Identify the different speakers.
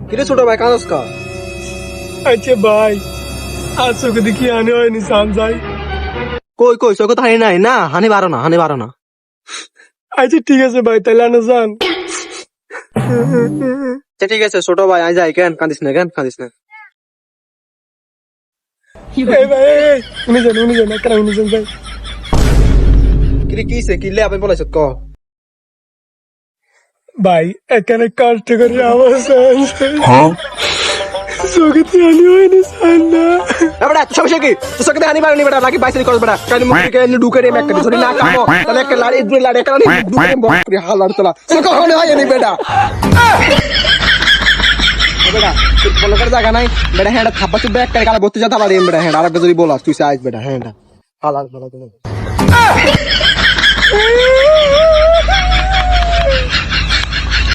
Speaker 1: কিরে ছোট ভাই কাঁদস কা?
Speaker 2: আচ্ছা ভাই, আজ চোখে দেখি আনে হয়নি সামজাই।
Speaker 1: কই কই চোখে তো হানি নাই না, হানি বারো না, হানি বারো না।
Speaker 2: আচ্ছা ঠিক আছে ভাই, তাহলে আনে যান।
Speaker 1: আচ্ছা ঠিক আছে ছোট ভাই, আই যাই, কেন কাঁদিস না, কেন কাঁদিস না।
Speaker 2: এই ভাই, উনি যান একটা উনি যান ভাই।
Speaker 1: কিরে কিসে কিলে আপনি বলেছ ক?
Speaker 2: ভাই এখানে কষ্ট করে আমার চোখে আনি হয়নি সান না।
Speaker 1: বেটা সমস্যা কি? তোর চোখে হানি বারো নি বেটা, নাকি বাইসেরি করস বেটা, কালি মুখ থেকে ঢুকে রে মেক করে ধরি না কামো, তাহলে একটা লাড়ি দুই লাড়ি একটা লাড়ি ঢুকে রে বক করে হালার তোলা। চোখে হানি হয়নি বেটা। বেটা তুই ফলো করে জায়গা নাই বেটা, হ্যাঁ থাপ্পা চুপ একটা কালা বত্তি যা তালা রে বেটা, হ্যাঁ আরেকটা যদি বলাস তুই আইস বেটা, হ্যাঁ হালার তোলা।